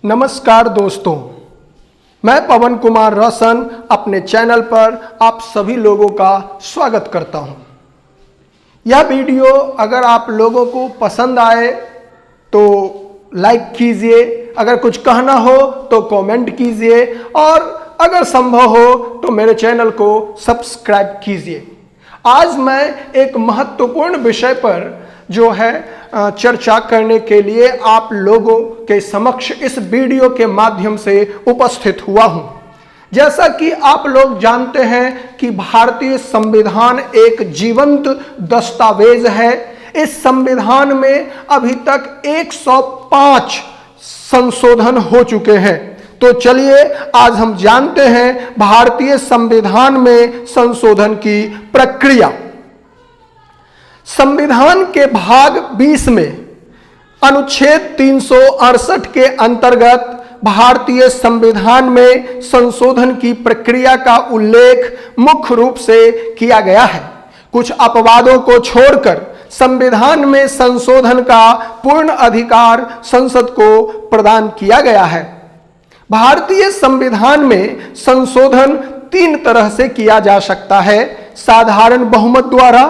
नमस्कार दोस्तों, मैं पवन कुमार रोशन अपने चैनल पर आप सभी लोगों का स्वागत करता हूं। यह वीडियो अगर आप लोगों को पसंद आए तो लाइक कीजिए, अगर कुछ कहना हो तो कमेंट कीजिए और अगर संभव हो तो मेरे चैनल को सब्सक्राइब कीजिए। आज मैं एक महत्वपूर्ण विषय पर जो है चर्चा करने के लिए आप लोगों के समक्ष इस वीडियो के माध्यम से उपस्थित हुआ हूं। जैसा कि आप लोग जानते हैं कि भारतीय संविधान एक जीवंत दस्तावेज है। इस संविधान में अभी तक 105 संशोधन हो चुके हैं। तो चलिए आज हम जानते हैं भारतीय संविधान में संशोधन की प्रक्रिया। संविधान के भाग 20 में अनुच्छेद 368 के अंतर्गत भारतीय संविधान में संशोधन की प्रक्रिया का उल्लेख मुख्य रूप से किया गया है। कुछ अपवादों को छोड़कर संविधान में संशोधन का पूर्ण अधिकार संसद को प्रदान किया गया है। भारतीय संविधान में संशोधन 3 तरह से किया जा सकता है। साधारण बहुमत द्वारा,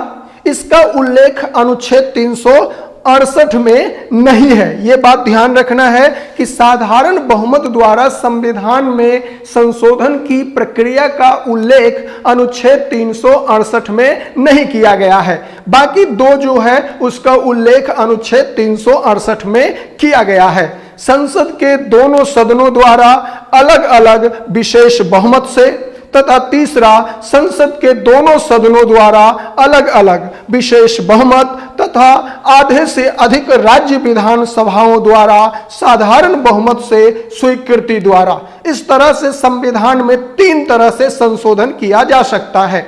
इसका उल्लेख अनुच्छेद 368 में नहीं है। यह बात ध्यान रखना है कि साधारण बहुमत द्वारा संविधान में संशोधन की प्रक्रिया का उल्लेख अनुच्छेद 368 में नहीं किया गया है। बाकी 2 जो है उसका उल्लेख अनुच्छेद 368 में किया गया है। संसद के दोनों सदनों द्वारा अलग अलग विशेष बहुमत से तथा तीसरा संसद के दोनों सदनों द्वारा अलग अलग विशेष बहुमत तथा आधे से अधिक राज्य विधानसभाओं द्वारा साधारण बहुमत से स्वीकृति द्वारा। इस तरह से संविधान में 3 तरह से संशोधन किया जा सकता है।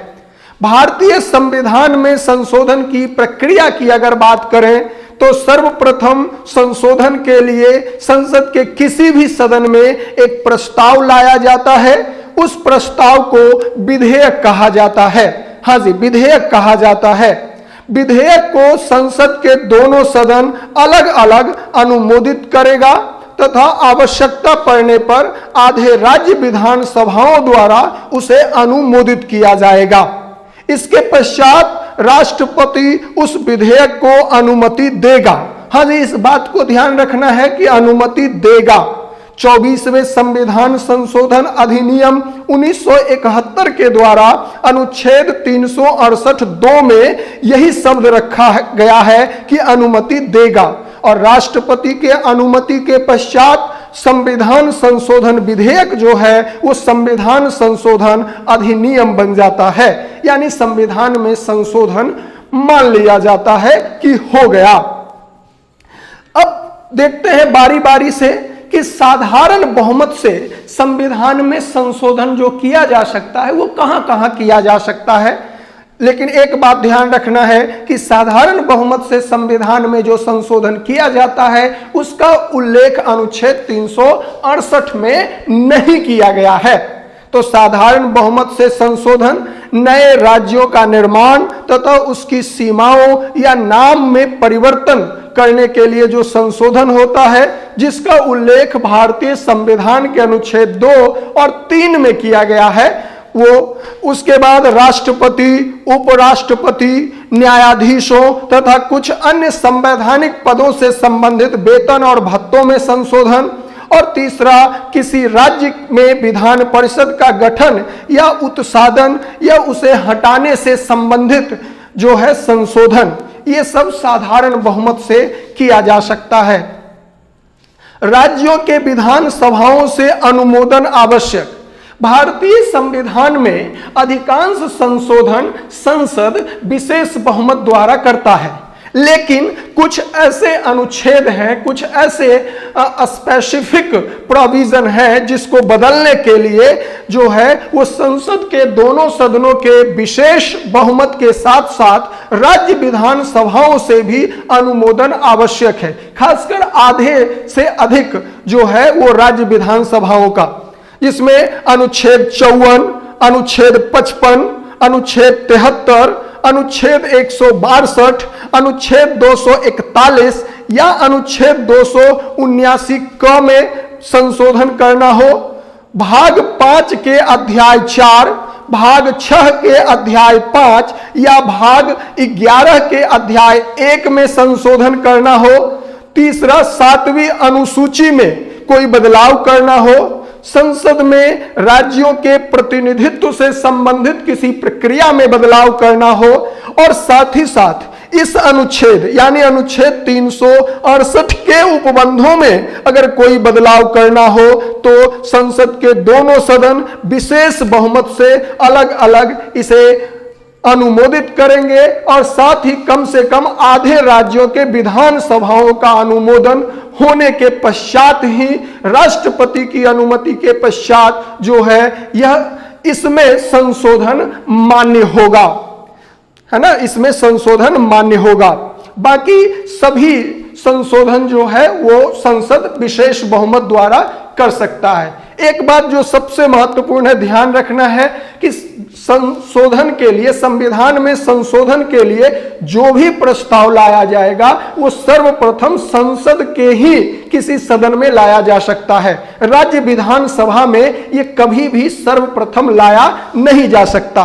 भारतीय संविधान में संशोधन की प्रक्रिया की अगर बात करें तो सर्वप्रथम संशोधन के लिए संसद के किसी भी सदन में एक प्रस्ताव लाया जाता है। उस प्रस्ताव को विधेयक कहा जाता है। हाँ जी, विधेयक कहा जाता है। विधेयक को संसद के दोनों सदन अलग अलग अनुमोदित करेगा तथा आवश्यकता पड़ने पर आधे राज्य विधानसभाओं द्वारा उसे अनुमोदित किया जाएगा। इसके पश्चात राष्ट्रपति उस विधेयक को अनुमति देगा। हाँ जी, इस बात को ध्यान रखना है कि अनुमति देगा। 24वें संविधान संशोधन अधिनियम 1971 के द्वारा अनुच्छेद 368(2) में यही शब्द रखा गया है कि अनुमति देगा और राष्ट्रपति के अनुमति के पश्चात संविधान संशोधन विधेयक जो है वो संविधान संशोधन अधिनियम बन जाता है। यानी संविधान में संशोधन मान लिया जाता है कि हो गया। अब देखते हैं बारी बारी से कि साधारण बहुमत से संविधान में संशोधन जो किया जा सकता है वो कहां कहां किया जा सकता है। लेकिन एक बात ध्यान रखना है कि साधारण बहुमत से संविधान में जो संशोधन किया जाता है उसका उल्लेख अनुच्छेद 368 में नहीं किया गया है। तो साधारण बहुमत से संशोधन नए राज्यों का निर्माण तथा उसकी सीमाओं या नाम में परिवर्तन करने के लिए जो संशोधन होता है, जिसका उल्लेख भारतीय संविधान के अनुच्छेद 2 और 3 में किया गया है, वो उसके बाद राष्ट्रपति, उपराष्ट्रपति, न्यायाधीशों तथा कुछ अन्य संवैधानिक पदों से संबंधित वेतन और भत्तों में संशोधन, और तीसरा किसी राज्य में विधान परिषद का गठन या उत्साधन या उसे हटाने से संबंधित जो है संशोधन, ये सब साधारण बहुमत से किया जा सकता है। राज्यों के विधान सभाओं से अनुमोदन आवश्यक। भारतीय संविधान में अधिकांश संशोधन संसद विशेष बहुमत द्वारा करता है, लेकिन कुछ ऐसे अनुच्छेद हैं, कुछ ऐसे स्पेसिफिक प्रोविजन है जिसको बदलने के लिए जो है वो संसद के दोनों सदनों के विशेष बहुमत के साथ साथ राज्य विधानसभाओं से भी अनुमोदन आवश्यक है। खासकर आधे से अधिक जो है वो राज्य विधानसभाओं का, जिसमें अनुच्छेद 54, अनुच्छेद 55, अनुच्छेद 73, अनुच्छेद 162, अनुच्छेद 241 या अनुच्छेद 279 क में संशोधन करना हो, भाग 5 के अध्याय 4, भाग 6 के अध्याय 5 या भाग 11 के अध्याय 1 में संशोधन करना हो, तीसरा 7वीं अनुसूची में कोई बदलाव करना हो, संसद में राज्यों के प्रतिनिधित्व से संबंधित किसी प्रक्रिया में बदलाव करना हो, और साथ ही साथ इस अनुच्छेद यानी अनुच्छेद 368 के उपबंधों में अगर कोई बदलाव करना हो तो संसद के दोनों सदन विशेष बहुमत से अलग अलग इसे अनुमोदित करेंगे, और साथ ही कम से कम आधे राज्यों के विधानसभाओं का अनुमोदन होने के पश्चात ही, राष्ट्रपति की अनुमति के पश्चात जो है यह इसमें संशोधन मान्य होगा, है ना, इसमें संशोधन मान्य होगा। बाकी सभी संशोधन जो है वो संसद विशेष बहुमत द्वारा कर सकता है। एक बात जो सबसे महत्वपूर्ण है, ध्यान रखना है कि संशोधन के लिए, संविधान में संशोधन के लिए जो भी प्रस्ताव लाया जाएगा वो सर्वप्रथम संसद के ही किसी सदन में लाया जा सकता है। राज्य विधानसभा में ये कभी भी सर्वप्रथम लाया नहीं जा सकता।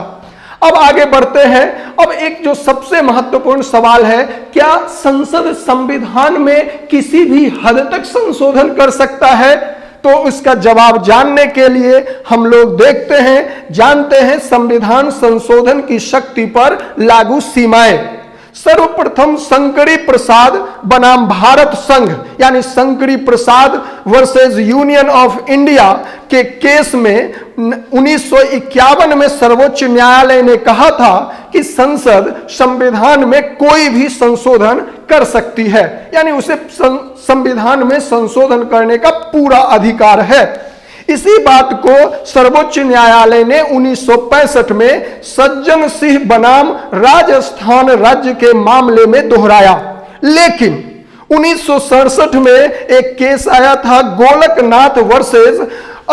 अब आगे बढ़ते हैं। अब एक जो सबसे महत्वपूर्ण सवाल है, क्या संसद संविधान में किसी भी हद तक संशोधन कर सकता है? तो इसका जवाब जानने के लिए हम लोग देखते हैं, जानते हैं संविधान संशोधन की शक्ति पर लागू सीमाएं। सर्वप्रथम शंकरी प्रसाद बनाम भारत संघ यानी शंकरी प्रसाद वर्सेस यूनियन ऑफ इंडिया के केस में 1951 में सर्वोच्च न्यायालय ने कहा था कि संसद संविधान में कोई भी संशोधन कर सकती है, यानी उसे संविधान में संशोधन करने का पूरा अधिकार है। इसी बात को सर्वोच्च न्यायालय ने 1965 में सज्जन सिंह बनाम राजस्थान राज्य के मामले में दोहराया। लेकिन 1967 में एक केस आया था, Golaknath versus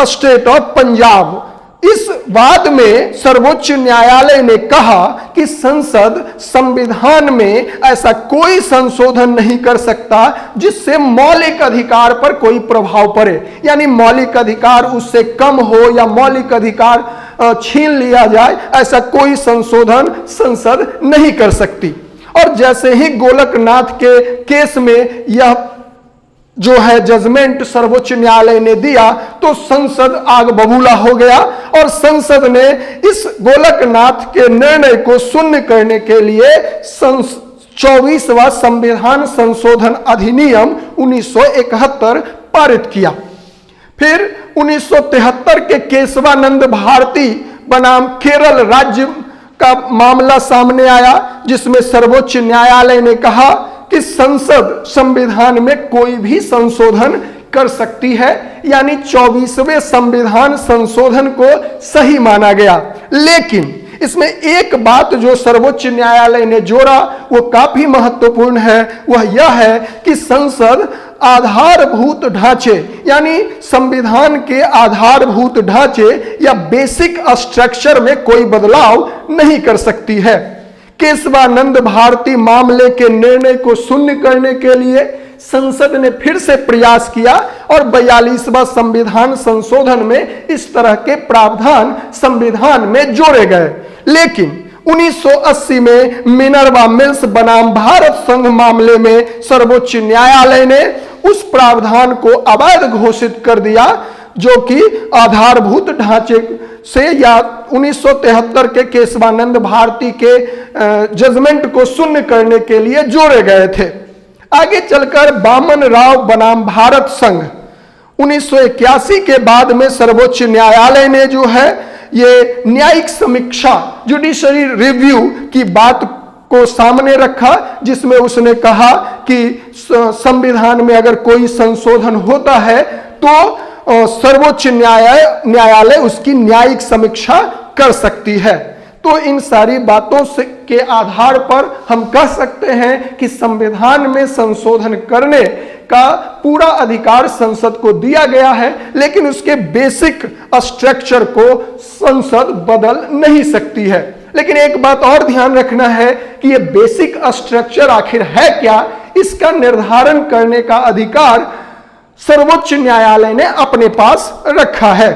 state of Punjab. इस वाद में सर्वोच्च न्यायालय ने कहा कि संसद संविधान में ऐसा कोई संशोधन नहीं कर सकता जिससे मौलिक अधिकार पर कोई प्रभाव पड़े, यानी मौलिक अधिकार उससे कम हो या मौलिक अधिकार छीन लिया जाए, ऐसा कोई संशोधन संसद नहीं कर सकती। और जैसे ही गोलकनाथ के केस में यह जो है जजमेंट सर्वोच्च न्यायालय ने दिया तो संसद आग बबूला हो गया, और संसद ने इस गोलकनाथ के निर्णय को शून्य करने के लिए 24वां संविधान संशोधन अधिनियम 1971 पारित किया। फिर 1973 के केशवानंद भारती बनाम केरल राज्य का मामला सामने आया, जिसमें सर्वोच्च न्यायालय ने कहा कि संसद संविधान में कोई भी संशोधन कर सकती है, यानी 24वें संविधान संशोधन को सही माना गया। लेकिन इसमें एक बात जो सर्वोच्च न्यायालय ने जोड़ा वो काफी महत्वपूर्ण है, वह यह है कि संसद आधारभूत ढांचे यानी संविधान के आधारभूत ढांचे या बेसिक स्ट्रक्चर में कोई बदलाव नहीं कर सकती है। केशवानंद भारती मामले के निर्णय को शून्य करने के लिए संसद ने फिर से प्रयास किया और 42वां संविधान संशोधन में इस तरह के प्रावधान संविधान में जोड़े गए। लेकिन 1980 में मिनर्वा मिल्स बनाम भारत संघ मामले में सर्वोच्च न्यायालय ने उस प्रावधान को अवैध घोषित कर दिया जो कि आधारभूत ढांचे से या 1973 के केशवानंद भारती के जजमेंट को शून्य करने के लिए जोड़े गए थे। आगे चलकर बामन राव बनाम भारत संघ 1981 के बाद में सर्वोच्च न्यायालय ने जो है ये न्यायिक समीक्षा जुडिशरी रिव्यू की बात को सामने रखा, जिसमें उसने कहा कि संविधान में अगर कोई संशोधन होता है तो सर्वोच्च न्यायालय उसकी न्यायिक समीक्षा कर सकती है। तो इन सारी बातों से के आधार पर हम कह सकते हैं कि संविधान में संशोधन करने का पूरा अधिकार संसद को दिया गया है, लेकिन उसके बेसिक स्ट्रक्चर को संसद बदल नहीं सकती है। लेकिन एक बात और ध्यान रखना है कि ये बेसिक स्ट्रक्चर आखिर है क्या, इसका निर्धारण करने का अधिकार सर्वोच्च न्यायालय ने अपने पास रखा है।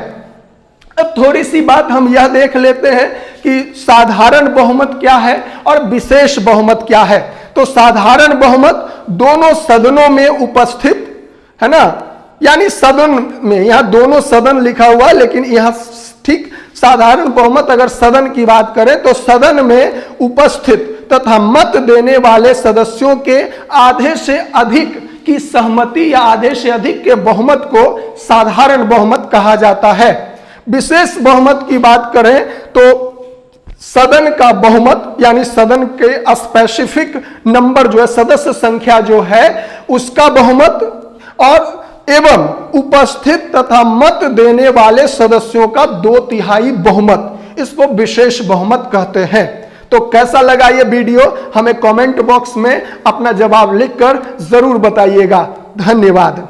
अब थोड़ी सी बात हम यह देख लेते हैं कि साधारण बहुमत क्या है और विशेष बहुमत क्या है। तो साधारण बहुमत दोनों सदनों में उपस्थित, है ना, यानी सदन में, यहां दोनों सदन लिखा हुआ, लेकिन यहां ठीक साधारण बहुमत अगर सदन की बात करें तो सदन में उपस्थित तथा मत देने वाले सदस्यों के आधे से अधिक की सहमति या आधे से अधिक के बहुमत को साधारण बहुमत कहा जाता है। विशेष बहुमत की बात करें तो सदन का बहुमत यानी सदन के स्पेसिफिक नंबर जो है, सदस्य संख्या जो है उसका बहुमत, और एवं उपस्थित तथा मत देने वाले सदस्यों का 2/3 बहुमत, इसको विशेष बहुमत कहते हैं। तो कैसा लगा ये वीडियो, हमें कमेंट बॉक्स में अपना जवाब लिखकर जरूर बताइएगा। धन्यवाद।